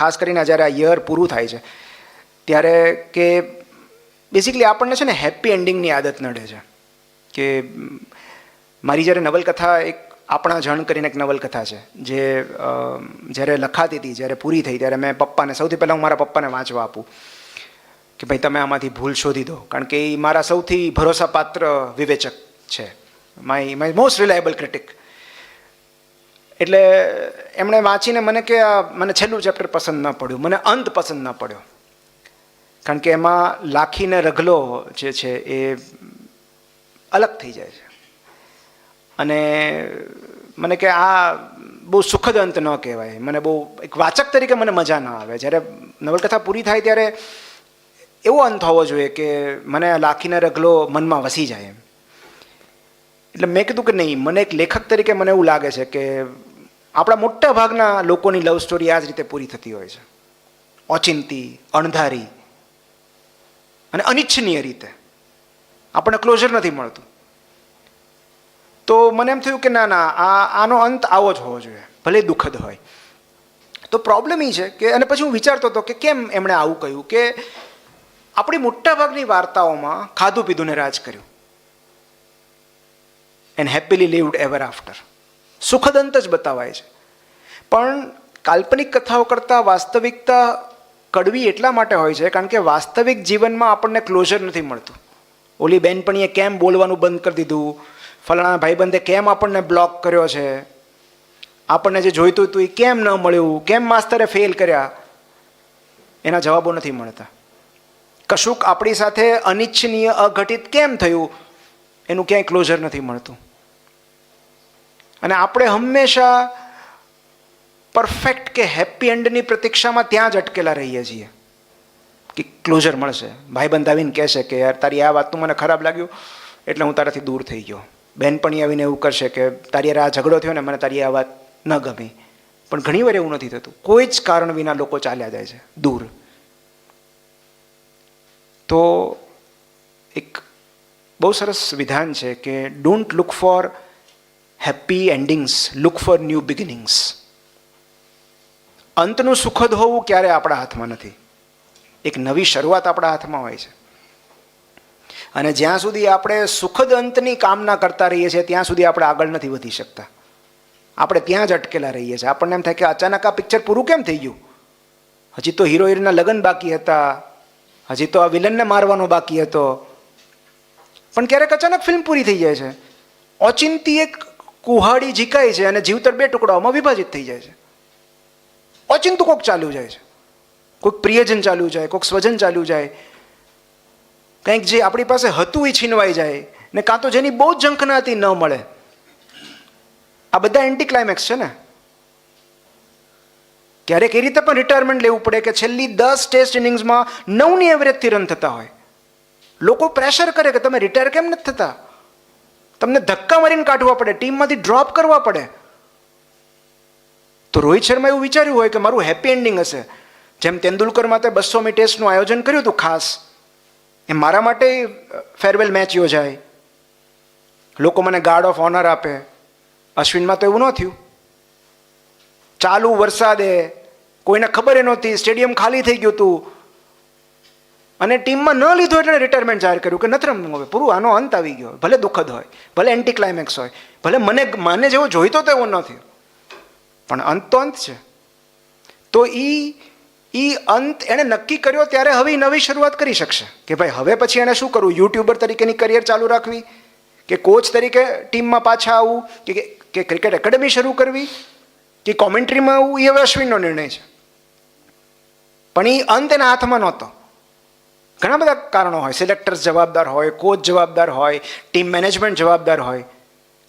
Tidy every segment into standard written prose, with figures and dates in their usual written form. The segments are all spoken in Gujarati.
ખાસ કરીને જ્યારે આ યર પૂરું થાય છે ત્યારે કે બેઝિકલી આપણને છે ને હેપી એન્ડિંગની આદત નડે છે. કે મારી જ્યારે નવલકથા એક આપણા જણ કરીને એક નવલકથા છે જે જ્યારે લખાતી હતી, જ્યારે પૂરી થઈ ત્યારે મેં પપ્પાને સૌથી પહેલાં હું મારા પપ્પાને વાંચવા આપું કે ભાઈ તમે આમાંથી ભૂલ શોધી દો, કારણ કે એ મારા સૌથી ભરોસાપાત્ર વિવેચક છે, માય મોસ્ટ રિલાયબલ ક્રિટિક. એટલે એમણે વાંચીને મને કે મને છેલ્લું ચેપ્ટર પસંદ ન પડ્યું, મને અંત પસંદ ન પડ્યો, કારણ કે એમાં લાખીને રઘલો જે છે એ અલગ થઈ જાય છે. અને મને કે આ બહુ સુખદ અંત ન કહેવાય, મને બહુ એક વાચક તરીકે મને મજા ન આવે. જ્યારે નવલકથા પૂરી થાય ત્યારે એવો અંત હોવો જોઈએ કે મને લાખીને રઘલો મનમાં વસી જાય એમ. એટલે મેં કીધું કે નહીં, મને એક લેખક તરીકે મને એવું લાગે છે કે આપણા મોટા ભાગના લોકોની લવ સ્ટોરી આ જ રીતે પૂરી થતી હોય છે, ઓચિંતી, અણધારી અને અનિચ્છનીય રીતે. આપણને ક્લોઝર નથી મળતું. તો મને એમ થયું કે ના ના, આનો અંત આવો જ હોવો જોઈએ, ભલે દુઃખદ હોય. તો પ્રોબ્લેમ એ છે કે, અને પછી હું વિચારતો હતો કે કેમ એમણે આવું કહ્યું, કે આપણી મોટાભાગની વાર્તાઓમાં ખાધું પીધુંને રાજ કર્યું, એન્ડ હેપીલી લિવ્ડ એવર આફ્ટર, સુખદ અંત જ બતાવાય છે. પણ કાલ્પનિક કથાઓ કરતાં વાસ્તવિકતા કડવી એટલા માટે હોય છે કારણ કે વાસ્તવિક જીવનમાં આપણને ક્લોઝર નથી મળતું. ઓલી બેનપણીએ કેમ બોલવાનું બંધ કરી દીધું, ફલાણા ભાઈબંધે કેમ આપણને બ્લોક કર્યો છે, આપણને જે જોઈતું હતું એ કેમ ન મળ્યું, કેમ માસ્તરે ફેલ કર્યા, એના જવાબો નથી મળતા. કશુંક આપણી સાથે અનિચ્છનીય અઘટિત કેમ થયું, એનું ક્યાંય ક્લોઝર નથી મળતું. અને આપણે હંમેશા પરફેક્ટ કે હેપી એન્ડની પ્રતીક્ષામાં ત્યાં જ અટકેલા રહીએ છીએ કે ક્લોઝર મળશે. ભાઈબંધ આવીને કહેશે કે યાર તારી આ વાતનું મને ખરાબ લાગ્યું એટલે હું તારાથી દૂર થઈ ગયો. બહેનપણી આવીને એવું કરશે કે તારી યાર આ ઝઘડો થયો ને મને તારી આ વાત ન ગમી. પણ ઘણી વાર એવું નથી થતું, કોઈ જ કારણ વિના લોકો ચાલ્યા જાય છે દૂર. તો એક બહુ સરસ વિધાન છે કે don't look for happy endings, look for new beginnings. અંતનું સુખદ હોવું ક્યારે આપણા હાથમાં નથી, એક નવી શરૂઆત આપણા હાથમાં હોય છે. અને જ્યાં સુધી આપણે સુખદ અંતની કામના કરતા રહીએ છીએ ત્યાં સુધી આપણે આગળ નથી વધી શકતા. આપણે ત્યાં જ અટકેલા રહીએ છીએ. આપણને એમ થાય કે અચાનક આ પિક્ચર પૂરું કેમ થઈ ગયું, હજી તો હીરો હિરોઈનના લગ્ન બાકી હતા, હજી તો આ વિલનને મારવાનો બાકી હતો. પણ ક્યારેક અચાનક ફિલ્મ પૂરી થઈ જાય છે, ઓચિંતી એક કુહાડી ઝીકાય છે અને જીવતર બે ટુકડાઓમાં વિભાજિત થઈ જાય છે. ઓચિંતું કોઈક ચાલ્યું જાય છે, કોઈક પ્રિયજન ચાલ્યું જાય, કોઈક સ્વજન ચાલ્યું જાય, કંઈક જે આપણી પાસે હતું એ છીનવાઈ જાય, ને કાં તો જેની બહુ જ ઝંખના હતી ન મળે. આ બધા એન્ટી ક્લાઇમેક્સ છે ને. ક્યારેક એ રીતે પણ રિટાયરમેન્ટ લેવું પડે કે છેલ્લી 10 ટેસ્ટ ઇનિંગ્સમાં 9ની એવરેજથી રન થતા હોય. લોકો પ્રેશર કરે કે તમે રિટાયર કેમ નથી થતા, તમને ધક્કા મારીને કાઢવા પડે, ટીમમાંથી ડ્રોપ કરવા પડે. તો રોહિત શર્મા એવું વિચાર્યું હોય કે મારું હેપી એન્ડિંગ હશે. જેમ તેંડુલકર માટે 200મી ટેસ્ટનું આયોજન કર્યું હતું ખાસ, એ મારા માટે ફેરવેલ મેચ યોજાય, લોકો મને ગાર્ડ ઓફ ઓનર આપે. અશ્વિનમાં તો એવું ન થયું. ચાલુ વરસાદે કોઈને ખબર એ નહોતી, સ્ટેડિયમ ખાલી થઈ ગયું હતું અને ટીમમાં ન લીધો એટલે રિટાયરમેન્ટ જાહેર કર્યું કે નથી રમવું હવે, પૂરું, આનો અંત આવી ગયો. ભલે દુઃખદ હોય, ભલે એન્ટી ક્લાઇમેક્સ હોય, ભલે મને જેવો જોઈતો તો એવો ન થયો, પણ અંત તો અંત છે. તો એ અંત એણે નક્કી કર્યો ત્યારે હવે નવી શરૂઆત કરી શકશે કે ભાઈ હવે પછી એણે શું કરવું, યુટ્યુબર તરીકેની કરિયર ચાલુ રાખવી કે કોચ તરીકે ટીમમાં પાછા આવવું કે ક્રિકેટ એકેડમી શરૂ કરવી કે કોમેન્ટ્રીમાં આવવું, એ હવે અશ્વિનનો નિર્ણય છે. પણ એ અંત એના હાથમાં નહોતો. ઘણા બધા કારણો હોય, સિલેક્ટર્સ જવાબદાર હોય, કોચ જવાબદાર હોય, ટીમ મેનેજમેન્ટ જવાબદાર હોય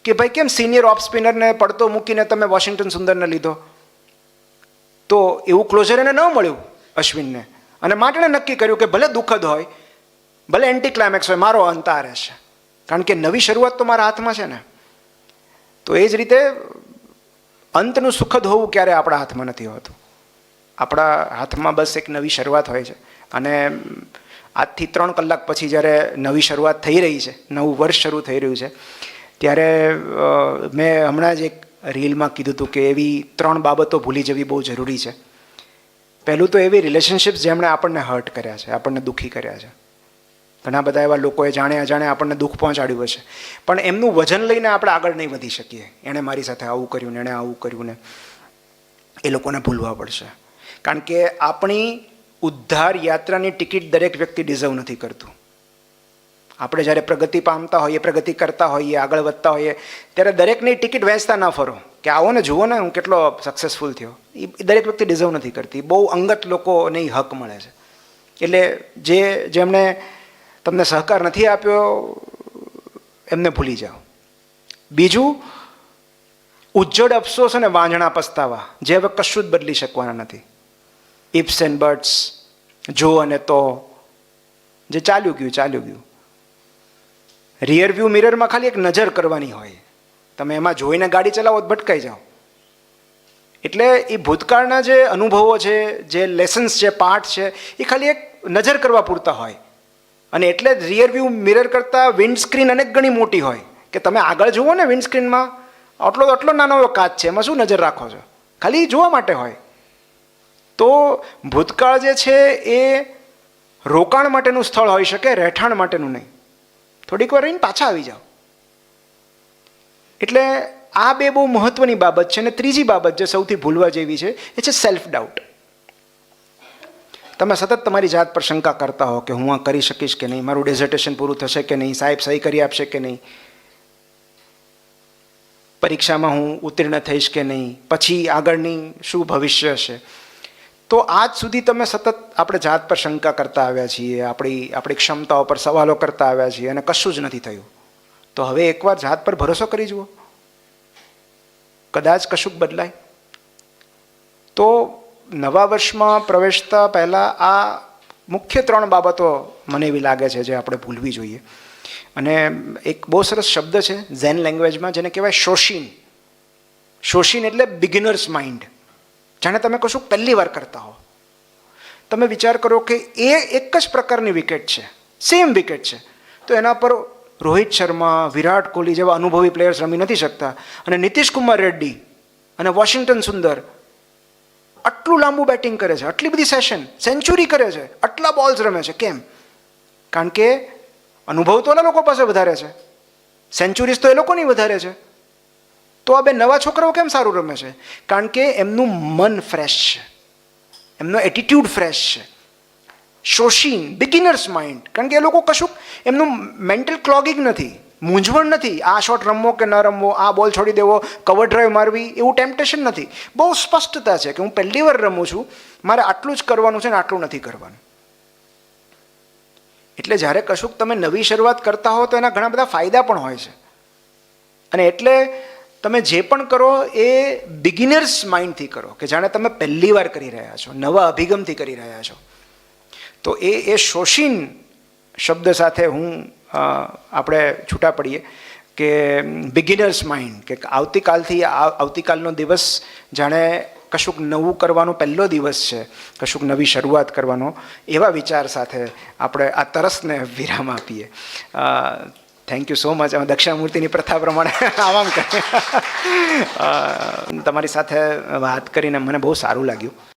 કે ભાઈ કેમ સિનિયર ઓફ સ્પિનરને પડતો મૂકીને તમે વોશિંગ્ટન સુંદરને લીધો. તો એવું ક્લોઝર એને ન મળ્યું અશ્વિનને, અને માટે એણે નક્કી કર્યું કે ભલે દુઃખદ હોય, ભલે એન્ટી ક્લાઇમેક્સ હોય, મારો અંત આ રહેશે, કારણ કે નવી શરૂઆત તો મારા હાથમાં છે ને. તો એ જ રીતે અંતનું સુખદ હોવું ક્યારે આપણા હાથમાં નથી હોતું. આપણા હાથમાં બસ એક નવી શરૂઆત હોય છે. અને આજથી 3 કલાક પછી જ્યારે નવી શરૂઆત થઈ રહી છે, નવું વર્ષ શરૂ થઈ રહ્યું છે, ત્યારે મેં હમણાં જ એક રીલમાં કીધું હતું કે એવી 3 બાબતો ભૂલી જવી બહુ જરૂરી છે પહેલું તો એવી રિલેશનશિપ્સ જેમણે આપણને હર્ટ કર્યા છે, આપણને દુઃખી કર્યા છે. ઘણા બધા એવા લોકોએ જાણે અજાણે આપણને દુઃખ પહોંચાડ્યું હશે, પણ એમનું વજન લઈને આપણે આગળ નહીં વધી શકીએ. એણે મારી સાથે આવું કર્યું ને, એણે આવું કર્યું ને, એ લોકોને ભૂલવા પડશે. કારણ કે આપણી ઉદ્ધાર યાત્રાની ટિકિટ દરેક વ્યક્તિ ડિઝર્વ નથી કરતું. આપણે જ્યારે પ્રગતિ પામતા હોઈએ, પ્રગતિ કરતા હોઈએ, આગળ વધતા હોઈએ, ત્યારે દરેકની ટિકિટ વહેંચતા ના ફરો કે આવો ને જુઓ ને હું કેટલો સક્સેસફુલ થયો. એ દરેક વ્યક્તિ ડિઝર્વ નથી કરતી. બહુ અંગત લોકોને હક મળે છે. એટલે જેમણે તમને સહકાર નથી આપ્યો એમને ભૂલી જાઓ. બીજું, ઉજ્જડ અફસોસ અને વાંઝણા પસ્તાવા જે હવે કશું જ બદલી શકવાના નથી. ઇફ્સ એન્ડ બટ્સ, જો અને તો, જે ચાલ્યું ગયું. રિયર વ્યૂ મિરરમાં ખાલી એક નજર કરવાની હોય. તમે એમાં જોઈને ગાડી ચલાવો તો ભટકાઈ જાઓ. એટલે એ ભૂતકાળના જે અનુભવો છે, જે લેસન્સ છે, પાઠ છે, એ ખાલી એક નજર કરવા પૂરતા હોય. અને એટલે જ રિયર વ્યૂ મિરર કરતાં વિન્ડસ્ક્રીન અનેક ગણી મોટી હોય કે તમે આગળ જુઓ ને વિન્ડસ્ક્રીનમાં આટલો નાનો એવો કાચ છે, એમાં શું નજર રાખો છો? ખાલી જોવા માટે હોય. તો ભૂતકાળ જે છે એ રોકાણ માટેનું સ્થળ હોઈ શકે, રહેઠાણ માટેનું નહીં. થોડીક વાર રહીને પાછા આવી જાઓ. એટલે આ બે બહુ મહત્વની બાબત છે. અને ત્રીજી બાબત જે સૌથી ભૂલવા જેવી છે એ છે સેલ્ફ ડાઉટ. તમે સતત તમારી જાત પર શંકા કરતા હો કે હું આ કરી શકીશ કે નહીં, મારું ડેઝર્ટેશન પૂરું થશે કે નહીં, સાહેબ સહી કરી આપશે કે નહીં, પરીક્ષામાં હું ઉત્તીર્ણ થઈશ કે નહીં, પછી આગળની શું ભવિષ્ય હશે. તો આજ સુધી તમે સતત આપણે જાત પર શંકા કરતા આવ્યા છીએ, આપણી ક્ષમતાઓ પર સવાલો કરતા આવ્યા છીએ અને કશું જ નથી થયું. તો હવે એકવાર જાત પર ભરોસો કરી જુઓ, કદાચ કશુંક બદલાય. તો નવા વર્ષમાં પ્રવેશતા પહેલાં આ મુખ્ય 3 બાબતો મને એવી લાગે છે જે આપણે ભૂલવી જોઈએ. અને એક બહુ સરસ શબ્દ છે ઝેન લેંગ્વેજમાં જેને કહેવાય શોશીન. શોશીન એટલે બિગિનર્સ માઇન્ડ. જાણે તમે કશું પહેલી વાર કરતા હો. તમે વિચાર કરો કે એ એક જ પ્રકારની વિકેટ છે, સેમ વિકેટ છે, તો એના પર રોહિત શર્મા, વિરાટ કોહલી જેવા અનુભવી પ્લેયર્સ રમી નથી શકતા, અને નીતિશ કુમાર રેડ્ડી અને વોશિંગ્ટન સુંદર આટલું લાંબુ બેટિંગ કરે છે, આટલી બધી સેન્ચુરી કરે છે, આટલા બોલ્સ રમે છે. કેમ? કારણ કે અનુભવ તો ઓલા લોકો પાસે વધારે છે, સેન્ચુરીઝ તો એ લોકોની વધારે છે. તો આ બે નવા છોકરાઓ કેમ સારું રમે છે? કારણ કે એમનું મન ફ્રેશ છે, એમનો એટીટ્યૂડ ફ્રેશ છે. શોશીન, બિગિનર્સ માઇન્ડ. કારણ કે એ લોકો કશું એમનું મેન્ટલ ક્લોગિંગ નથી, મૂંઝવણ નથી. આ શોટ રમવો કે ન રમવો, આ બોલ છોડી દેવો, કવર ડ્રાઈવ મારવી, એવું ટેમ્પટેશન નથી. બહુ સ્પષ્ટતા છે કે હું પહેલી વાર રમું છું, મારે આટલું જ કરવાનું છે ને આટલું નથી કરવાનું. એટલે જ્યારે કશુંક તમે નવી શરૂઆત કરતા હો તો એના ઘણા બધા ફાયદા પણ હોય છે. અને એટલે તમે જે પણ કરો એ બિગિનર્સ માઇન્ડથી કરો, કે જાણે તમે પહેલી વાર કરી રહ્યા છો, નવા અભિગમથી કરી રહ્યા છો. તો એ શોશીન શબ્દ સાથે આપણે છૂટા પડીએ કે બિગિનર્સ માઇન્ડ, કે આવતીકાલનો દિવસ જાણે કશુંક નવું કરવાનો પહેલો દિવસ છે, કશુંક નવી શરૂઆત કરવાનો, એવા વિચાર સાથે આપણે આ તરસને વિરામ આપીએ. Thank you so much. અમે દક્ષિણામૂર્તિની પ્રથા પ્રમાણે આમ કરીએ. તમારી સાથે વાત કરીને મને બહુ સારું લાગ્યું.